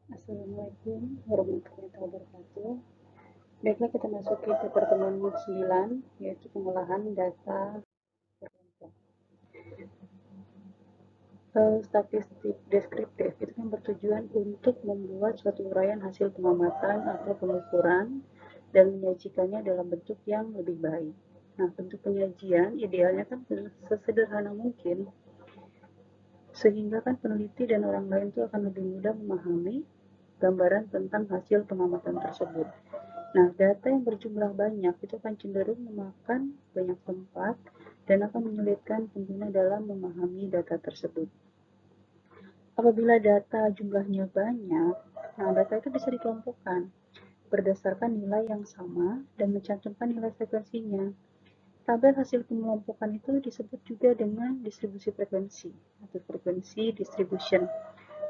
Assalamualaikum warahmatullahi wabarakatuh. Baiklah, kita masuki ke pertemuan 9, yaitu pengolahan data berkelompok. Statistik deskriptif itu yang bertujuan untuk membuat suatu uraian hasil pengamatan atau pengukuran dan menyajikannya dalam bentuk yang lebih baik. Nah, bentuk penyajian idealnya kan sesederhana mungkin, sehingga kan peneliti dan orang lain itu akan lebih mudah memahami gambaran tentang hasil pengamatan tersebut. Nah, data yang berjumlah banyak itu akan cenderung memakan banyak tempat dan akan menyulitkan pengguna dalam memahami data tersebut. Apabila data jumlahnya banyak, nah data itu bisa dikelompokkan berdasarkan nilai yang sama dan mencantumkan nilai frekuensinya. Tabel hasil pengelompokan itu disebut juga dengan distribusi frekuensi atau frekuensi distribution.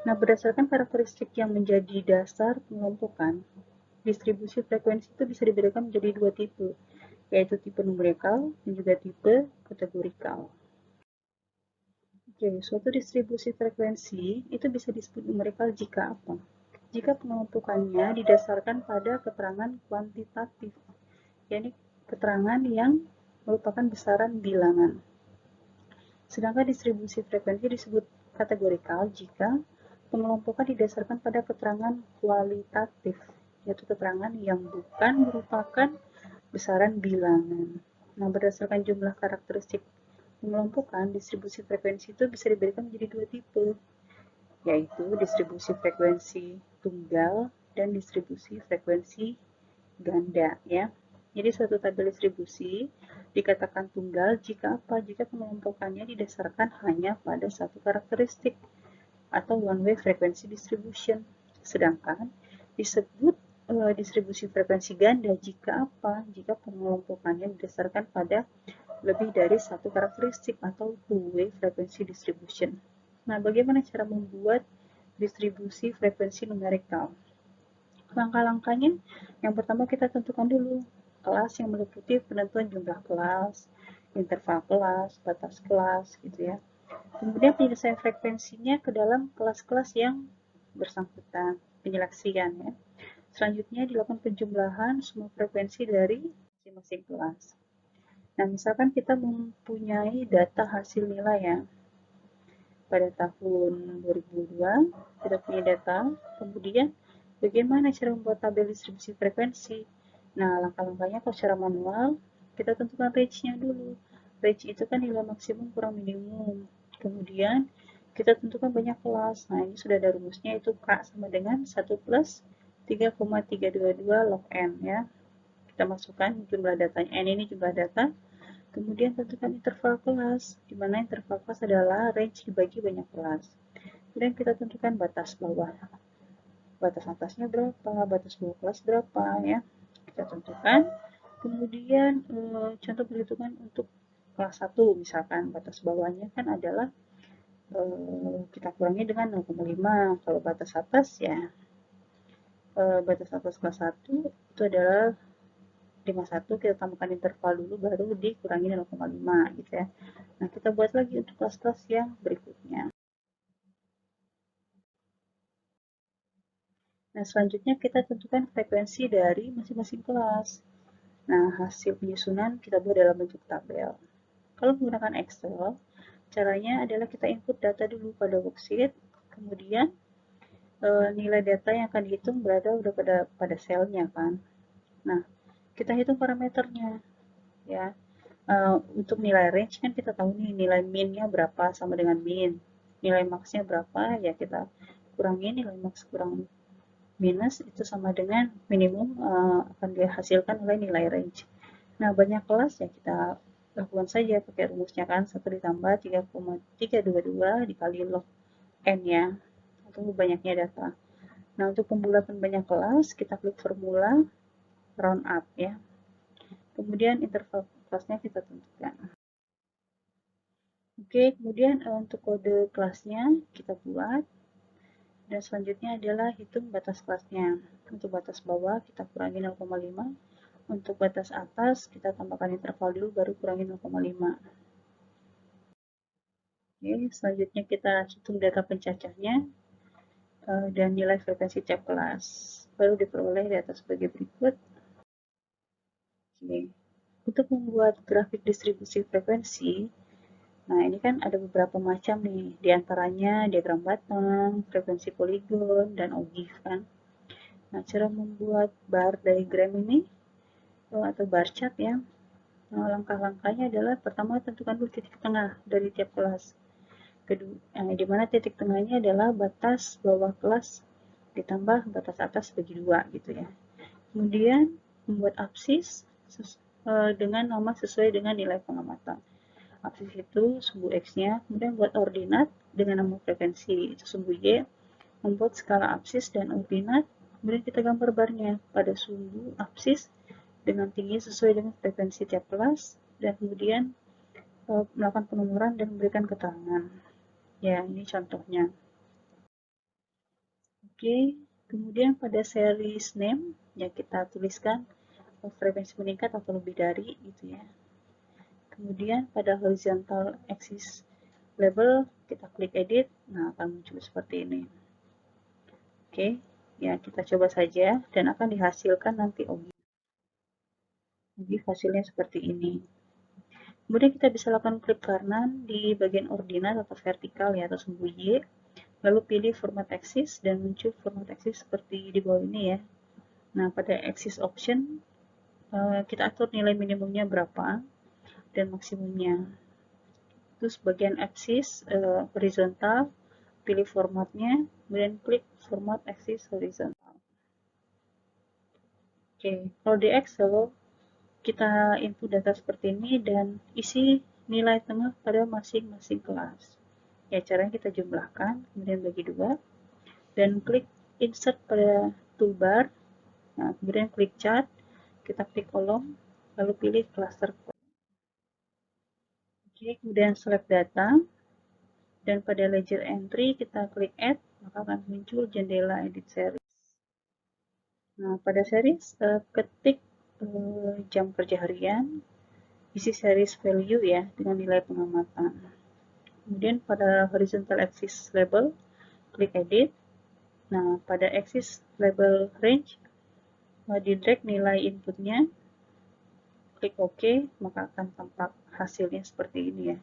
Nah, berdasarkan karakteristik yang menjadi dasar pengelompokan, distribusi frekuensi itu bisa dibedakan menjadi dua tipe, yaitu tipe numerikal dan juga tipe kategorikal. Oke, suatu distribusi frekuensi itu bisa disebut numerikal jika apa? Jika pengelompokannya didasarkan pada keterangan kuantitatif, yakni keterangan yang merupakan besaran bilangan. Sedangkan distribusi frekuensi disebut kategorikal jika pengelompokan didasarkan pada keterangan kualitatif, yaitu keterangan yang bukan merupakan besaran bilangan. Nah, berdasarkan jumlah karakteristik pengelompokan, distribusi frekuensi itu bisa diberikan menjadi dua tipe, yaitu distribusi frekuensi tunggal dan distribusi frekuensi ganda, ya. Jadi suatu tabel distribusi dikatakan tunggal jika apa? Jika pengelompokannya didasarkan hanya pada satu karakteristik atau one way frequency distribution. Sedangkan disebut distribusi frekuensi ganda jika apa? Jika pengelompokannya didasarkan pada lebih dari satu karakteristik atau two way frequency distribution. Nah, bagaimana cara membuat distribusi frekuensi numerikal? Langkah-langkahnya, yang pertama kita tentukan dulu kelas yang meliputi penentuan jumlah kelas, interval kelas, batas kelas, gitu ya. Kemudian penyelesaian frekuensinya ke dalam kelas-kelas yang bersangkutan, penyeleksian ya. Selanjutnya dilakukan penjumlahan semua frekuensi dari masing-masing kelas. Nah, misalkan kita mempunyai data hasil nilai ya. Pada tahun 2002, kita punya data, kemudian bagaimana cara membuat tabel distribusi frekuensi? Nah, langkah-langkahnya kalau secara manual, kita tentukan range-nya dulu. Range itu kan nilai maksimum kurang minimum. Kemudian, kita tentukan banyak kelas. Nah, ini sudah ada rumusnya, itu K sama dengan 1 plus 3,322 log N ya. Kita masukkan jumlah datanya, N ini jumlah data, kemudian tentukan interval kelas, di mana interval kelas adalah range dibagi banyak kelas. Kemudian kita tentukan batas bawah. Batas atasnya berapa, batas bawah kelas berapa ya. Kita tentukan. Kemudian contoh perhitungan untuk kelas 1 misalkan batas bawahnya kan adalah kita kurangi dengan 0,5. Kalau batas atas ya batas atas kelas 1 itu adalah 51, kita tambahkan interval dulu baru dikurangi 0,5 gitu ya. Nah, kita buat lagi untuk kelas-kelas yang berikutnya. Nah, selanjutnya kita tentukan frekuensi dari masing-masing kelas. Nah, hasil penyusunan kita buat dalam bentuk tabel. Kalau menggunakan Excel, caranya adalah kita input data dulu pada worksheet, kemudian nilai data yang akan dihitung berada udah pada selnya kan. Nah, kita hitung parameternya ya. Untuk nilai range kan kita tahu nih nilai min-nya berapa sama dengan min. Nilai max-nya berapa ya kita kurangi nilai max kurang minus itu sama dengan minimum akan dihasilkan oleh nilai range. Nah, banyak kelas ya kita lakukan saja pakai rumusnya kan 1 ditambah 3,322 dikali log n ya atau banyaknya data. Nah, untuk pembulatan banyak kelas kita klik formula round up ya. Kemudian interval kelasnya kita tentukan. Oke, kemudian untuk kode kelasnya kita buat. Dan selanjutnya adalah hitung batas kelasnya. Untuk batas bawah kita kurangi 0,5. Untuk batas atas kita tambahkan interval dulu baru kurangi 0,5. Oke, selanjutnya kita hitung data pencacahnya. dan nilai frekuensi tiap kelas. Baru diperoleh data sebagai berikut. Oke. Untuk membuat grafik distribusi frekuensi, nah ini kan ada beberapa macam nih, diantaranya diagram batang, frekuensi poligon, dan ogif kan. Nah, cara membuat bar diagram ini atau bar chart ya, langkah-langkahnya adalah pertama tentukan dulu titik tengah dari tiap kelas. Kedua, di mana titik tengahnya adalah batas bawah kelas ditambah batas atas bagi 2 gitu ya. Kemudian membuat absis dengan nama sesuai dengan nilai pengamatan. Absis itu sumbu X-nya, kemudian buat ordinat dengan nama frekuensi itu sumbu Y, membuat skala absis dan ordinat, kemudian kita gambar barnya pada sumbu absis dengan tinggi sesuai dengan frekuensi tiap kelas, dan kemudian melakukan penomoran dan memberikan keterangan. Ya, ini contohnya. Oke, kemudian pada series name, ya kita tuliskan frekuensi meningkat atau lebih dari, gitu ya. Kemudian pada horizontal axis label, kita klik edit, nah akan muncul seperti ini. Oke, ya kita coba saja, dan akan dihasilkan nanti ogif. Ogif hasilnya seperti ini. Kemudian kita bisa lakukan klik kanan di bagian ordinat atau vertikal ya, atau sumbu Y, lalu pilih format axis dan muncul format axis seperti di bawah ini ya. Nah, pada axis option kita atur nilai minimumnya berapa dan maksimumnya. Terus bagian axis horizontal, pilih formatnya, kemudian klik format axis horizontal. Oke, kalau di Excel kita input data seperti ini dan isi nilai tengah pada masing-masing kelas. Ya, caranya kita jumlahkan, kemudian bagi 2, dan klik insert pada toolbar. Nah, kemudian klik chart, kita klik kolom, lalu pilih cluster. Oke, kemudian select data, dan pada ledger entry kita klik add, maka akan muncul jendela edit series. Nah, pada series ketik jam kerja harian, isi series value ya dengan nilai pengamatan. Kemudian pada horizontal axis label, klik edit. Nah, pada axis label range, di drag nilai inputnya, klik OK, maka akan tampak hasilnya seperti ini ya.